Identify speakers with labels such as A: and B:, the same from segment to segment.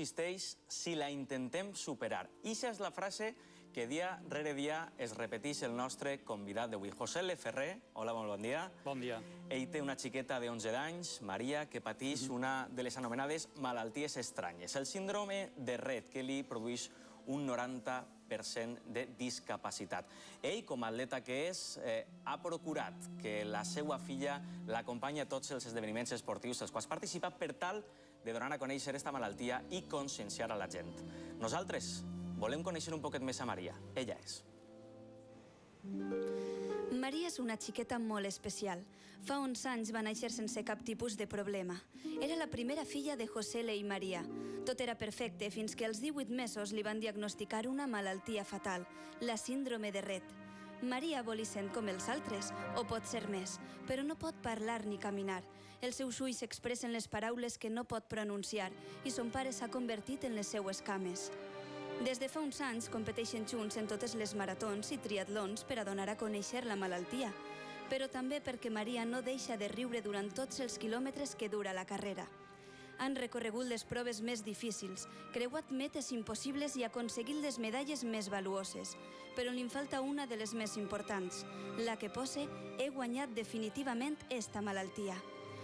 A: Existeix si la intentem superar. Ixa és la frase que dia rere dia es repeteix el nostre convidat d'avui. José L. Ferrer, hola, molt bon dia.
B: Bon dia.
A: Ell té una xiqueta de 11 anys, Maria, que pateix una de les anomenades malalties estranyes, el síndrome de Rett, que li produeix un 90% de discapacitat. Ell, com a atleta que és, ha procurat que la seva filla l'acompanyi a tots els esdeveniments esportius als quals participa per tal de donar a conèixer aquesta malaltia i conscienciar a la gent. Nosaltres volem conèixer un poquet més a Maria. Ella és.
C: Maria és una xiqueta molt especial. Fa 11 anys va néixer sense cap tipus de problema. Era la primera filla de José L. i Maria. Tot era perfecte fins que als 18 mesos li van diagnosticar una malaltia fatal, la síndrome de Rett. Maria vol i sent com els altres, o pot ser més, però no pot parlar ni caminar. Els seus ulls expressen les paraules que no pot pronunciar i son pare s'ha convertit en les seues cames. Des de fa uns anys competeixen junts en totes les maratons i triatlons per a donar a conèixer la malaltia, però també perquè Maria no deixa de riure durant tots els quilòmetres que dura la carrera. Han recorregut les proves més difícils, creuat metes impossibles i aconseguit les medalles més valuoses, però li'n falta una de les més importants, la que posa «He guanyat definitivament esta malaltia».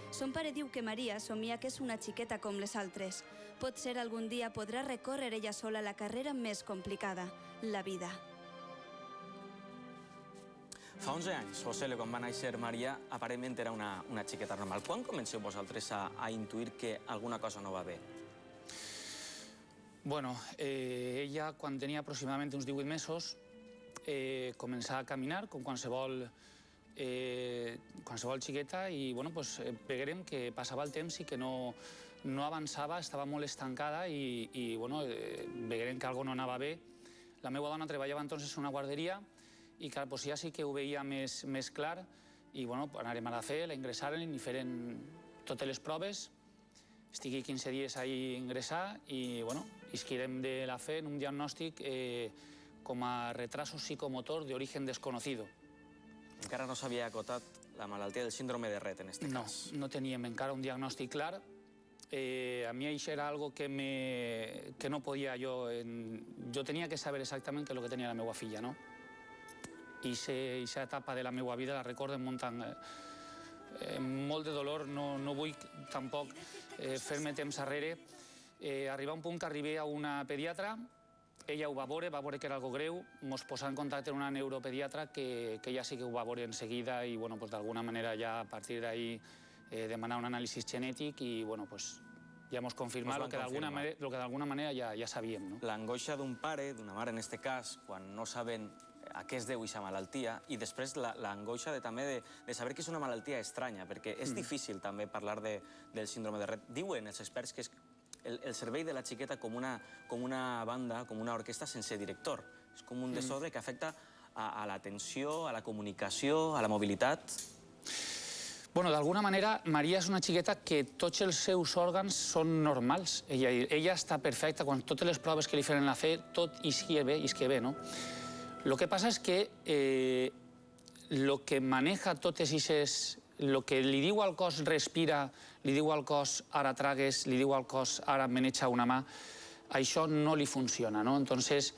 C: Son pare diu que Maria somia que és una xiqueta com les altres. Potser algun dia podrà recórrer ella sola la carrera més complicada, la vida.
A: Fa 11 anys, José L., quan va néixer Maria, aparentment era una xiqueta normal. Quan comenceu vosaltres a intuir que alguna cosa no va bé?
B: Bueno, ella, quan tenia aproximadament uns 18 mesos, començava a caminar, com qualsevol xiqueta, i veurem que passava el temps i que no avançava, estava molt estancada i veurem que alguna cosa no anava bé. La meva dona treballava entonces en una guarderia i ja sí que ho veia més clar i anàrem a la fe, la ingressaren i feren totes les proves. Estigui 15 dies a ingressar i isquirem de la fe en un diagnòstic com a retraso psicomotor d'origen desconocido.
A: Encara no s'havia acotat la malaltia del síndrome de Rett, en aquest cas.
B: No teníem encara un diagnòstic clar. A mi això era algo que no podia jo... Jo tenia que saber exactament què és el que tenia la meva filla, no? I aquesta etapa de la meva vida la recordo amb molt de dolor. No vull tampoc fer-me temps arrere. Arribar a un punt que arribé a una pediatra. Ella ho va veure que era algo greu, ens posà en contacte amb una neuropediatra que ja sí que ho va veure en seguida i d'alguna manera ja a partir d'ahí demanar un anàlisi genètic i ja ens confirmà el que d'alguna manera ja sabíem.
A: L'angoixa d'un pare, d'una mare en aquest cas, quan no saben a què es deu aquesta malaltia, i després l'angoixa també de saber que és una malaltia estranya, perquè és difícil també parlar del síndrome de Rett. Diuen els experts que és el cervell de la xiqueta com una banda, com una orquestra sense director. És com un desordre que afecta a l'atenció, a la comunicació, a la mobilitat.
B: D'alguna manera, Maria és una xiqueta que tots els seus òrgans són normals. Ella està perfecta, quan totes les proves que li fan la fe, tot isquia bé, no? El que passa és que el que maneja totes aquestes... El que li diu al cos respira, li diu al cos ara tragues, li diu al cos ara maneja una mà, això no li funciona, no? Entonces,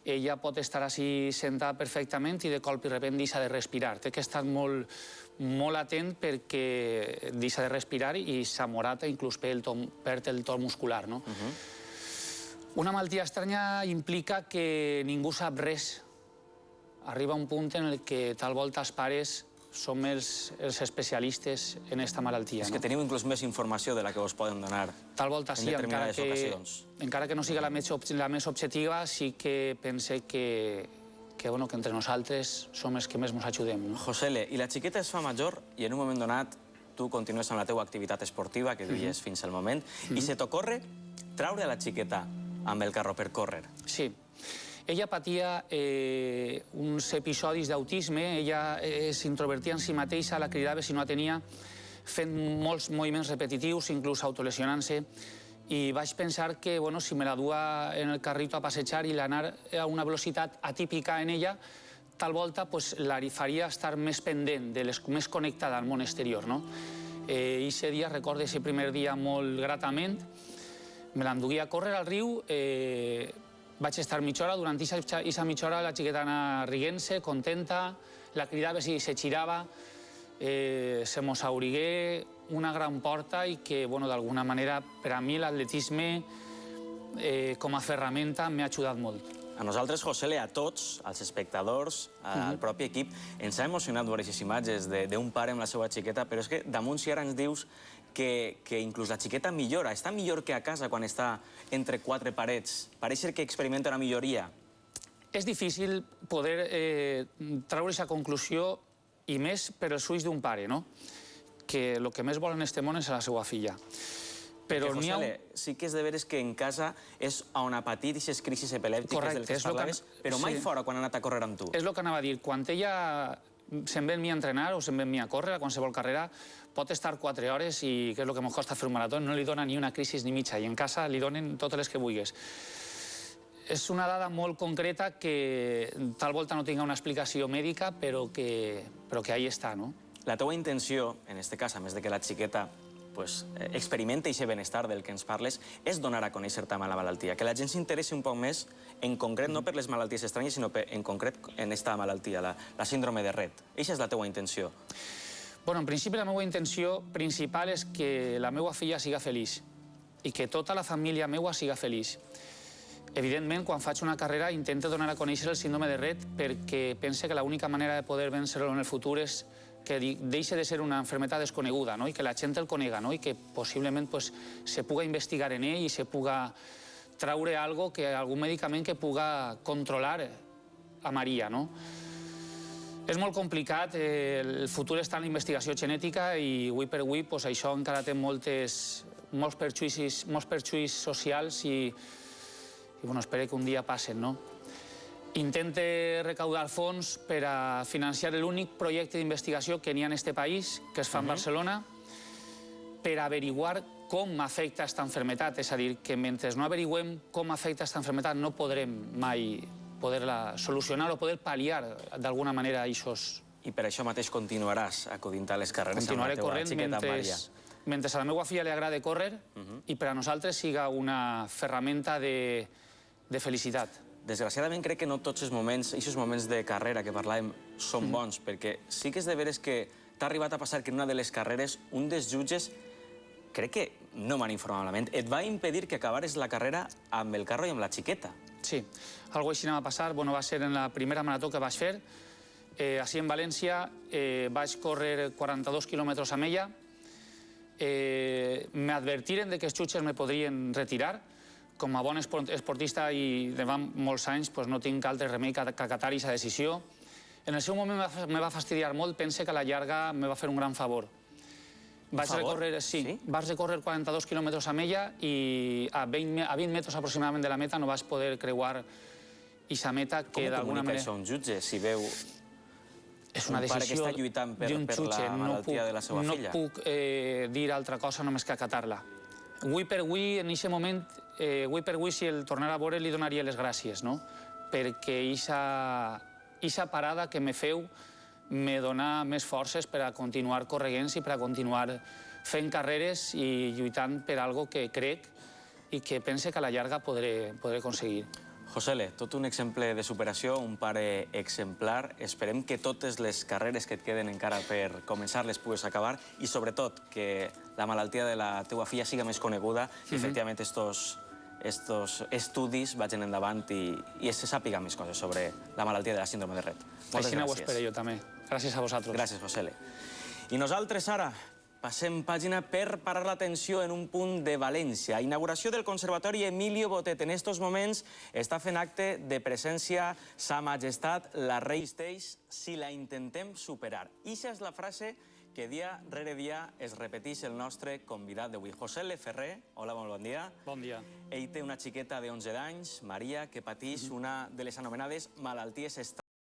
B: ella pot estar així sentada perfectament i de colp i repent deixa de respirar. Té que estar molt atent perquè deixa de respirar i s'amorata, inclús perd el to muscular, no? Una malaltia estranya implica que ningú sap res. Arriba un punt en què tal volta els pares som els especialistes en aquesta malaltia.
A: És que teniu inclús més informació de la que us poden donar en determinades ocasions.
B: Encara que no sigui la més objectiva, sí que pense que entre nosaltres som els que més ens ajudem.
A: José L., i la xiqueta es fa major i en un moment donat tu continues amb la teva activitat esportiva, que duies fins al moment, i se t'ocorre traure la xiqueta amb el carro per córrer.
B: Sí. Ella patia uns episodis d'autisme, ella s'introvertia en si mateixa, la cridava si no la tenia, fent molts moviments repetitius, inclús autolesionant-se, i vaig pensar que si me la dua en el carrito a passejar i l'anar a una velocitat atípica en ella, tal volta la faria estar més pendent, més connectada al món exterior. Aquest dia, recordo aquest primer dia molt gratament, Me l'endugué a córrer al riu, vaig estar mitja hora, durant aquesta mitja hora la xiqueta anava rient-se, contenta, la cridava si se girava, se mos aurigué una gran porta i que, d'alguna manera, per a mi l'atletisme com a ferramenta m'ha ajudat molt.
A: A nosaltres, Josele, a tots, als espectadors, al propi equip, ens ha emocionat veure aquestes imatges d'un pare amb la seva xiqueta, però és que damunt si ara ens dius que inclús la xiqueta millora, està millor que a casa quan està entre quatre parets. Pareix ser que experimenta una milloria.
B: És difícil poder treure aquesta conclusió, i més per els ulls d'un pare, no? Que el que més vol en aquest món és la seva filla. Però n'hi ha...
A: Josele, sí que és de veres que en casa és on ha patit aquestes crisis epilèptiques del que es parlaves, però mai fora quan ha anat a córrer amb tu.
B: És el que anava a dir. Quan ella se'n ve amb mi a entrenar o se'n ve amb mi a córrer a qualsevol carrera, pot estar 4 hores i, que és el que ens costa fer un marató, no li dona ni una crisi ni mitja, i en casa li donen totes les que vulguis. És una dada molt concreta que tal volta no tinga una explicació mèdica, però que ahí està, no?
A: La teua intenció, en aquest cas, a més de que la xiqueta experimenta aquest benestar del que ens parles, és donar a conèixer també la malaltia, que la gent s'interessi un poc més, en concret, no per les malalties estranyes, sinó en concret en aquesta malaltia, la síndrome de Rett. Eixa és la teua intenció.
B: En principi, la meva intenció principal és que la meva filla siga feliç i que tota la família meva siga feliç. Evidentment, quan faig una carrera, intento donar a conèixer el síndrome de Rett perquè pense que l'única manera de poder vèncer-lo en el futur és que deixi de ser una malaltia desconeguda i que la gent el conega i que possiblement se puga investigar en ell i se puga treure algun medicament que puga controlar a Maria. És molt complicat, el futur està en la investigació genètica i avui per avui això encara té molts perjuïcis socials i espero que un dia passen. Intente recaudar fons per a financiar l'únic projecte d'investigació que n'hi ha en aquest país, que es fa en Barcelona, per averiguar com afecta aquesta malaltia. És a dir, que mentre no averiguem com afecta aquesta malaltia no podrem mai poder-la solucionar o poder pal·liar d'alguna manera aquests...
A: I per això mateix continuaràs acudint a les carreres amb la teva xiqueta Maria.
B: Mentre a la meva filla li agrada córrer i per a nosaltres siga una ferramenta de felicitat.
A: Desgraciadament crec que no tots els moments, aquests moments de carrera que parlàvem, són bons, perquè sí que és de veres que t'ha arribat a passar que en una de les carreres un dels jutges, crec que no m'han informat malament, et va impedir que acabares la carrera amb el carro i amb la xiqueta.
B: Sí, alguna cosa així va passar, va ser en la primera marató que vaig fer, així en València, vaig córrer 42 quilòmetres amb ella, m'advertiren que els jutges me podrien retirar. Com a bon esportista i de fa molts anys no tinc altre remei que acatar aquesta decisió. En el seu moment me va fastidiar molt, pense que a la llarga me va fer un gran favor. Vaig recórrer 42 quilòmetres amb ella i a 20 metres aproximadament de la meta no vaig poder creuar aquesta meta que d'alguna manera...
A: Com ho comunica això un jutge, si veu un pare que està lluitant per la malaltia de la seva filla?
B: No puc dir altra cosa només que acatar-la. Avui per avui, en aquest moment, si el tornara a veure, li donaria les gràcies, perquè aquesta parada que me feu me dona més forces per a continuar corregent i per a continuar fent carreres i lluitant per algo que crec i que pense que a la llarga podré aconseguir.
A: Josele, tot un exemple de superació, un pare exemplar. Esperem que totes les carreres que et queden encara per començar les pugues acabar i, sobretot, que la malaltia de la teua filla siga més coneguda i, efectivament, estos estudis vagin endavant i se sàpiga més coses sobre la malaltia de la síndrome de Rett. Moltes gràcies.
B: Així ho espero jo també. Gràcies a vosaltres.
A: Gràcies, Josele. I nosaltres ara passem pàgina per parar l'atenció en un punt de València. Inauguració del Conservatori Emilio Botet. En estos moments està fent acte de presència Sa Majestat, la Rei Esteix, si la intentem superar. Ixa és la frase que dia rere dia es repeteix el nostre convidat d'avui. Josele Ferrer, hola, bon dia.
B: Bon dia.
A: Ell té una xiqueta de 11 anys, Maria, que pateix una de les anomenades malalties estranyes.